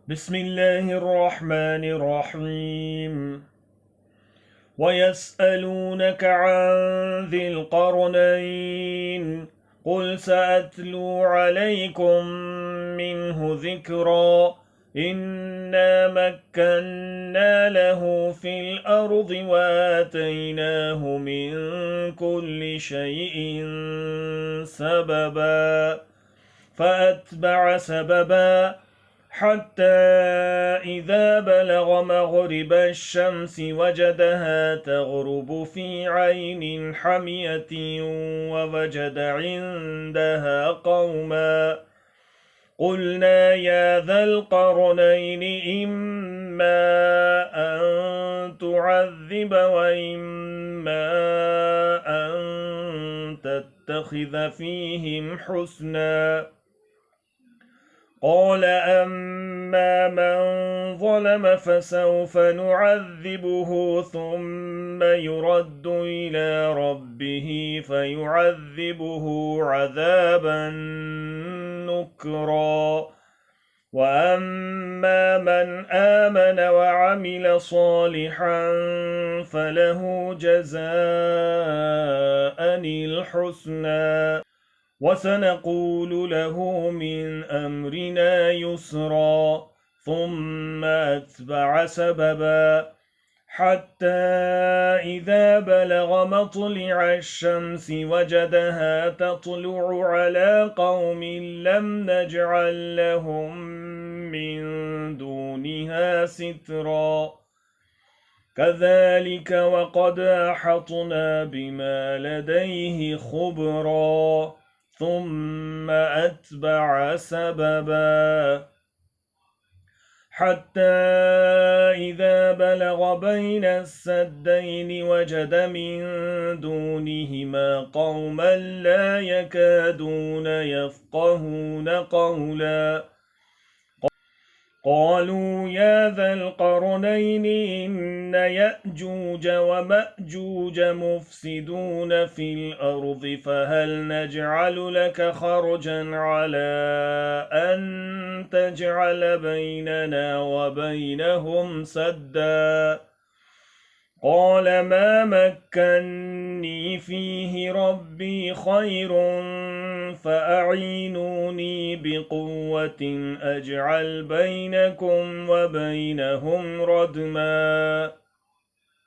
بسم الله الرحمن الرحيم ويسألونك عن ذي القرنين قل سأتلو عليكم منه ذكرا إنا مكنا له في الأرض وآتيناه من كل شيء سببا فأتبع سببا حتى إذا بلغ مغرب الشمس وجدها تغرب في عين حمية ووجد عندها قوما قلنا يا ذا القرنين إما أن تعذب وإما أن تتخذ فيهم حسنا قال أما من ظلم فسوف نعذبه ثم يرد إلى ربه فيعذبه عذابا نكرا وأما من آمن وعمل صالحا فله جزاء الحسنى وسنقول له من أمرنا يسرا ثم أتبع سببا حتى إذا بلغ مطلع الشمس وجدها تطلع على قوم لم نجعل لهم من دونها سترا كذلك وقد أحطنا بما لديه خبرا ثم أتبع سببا حتى إذا بلغ بين السدين وجد من دونهما قوما لا يكادون يفقهون قولا قالوا يا ذا القرنين إن يأجوج ومأجوج مفسدون في الأرض فهل نجعل لك خرجا على أن تجعل بيننا وبينهم سدا قال ما مكني فيه ربي خير فأعينوني بقوة أجعل بينكم وبينهم ردما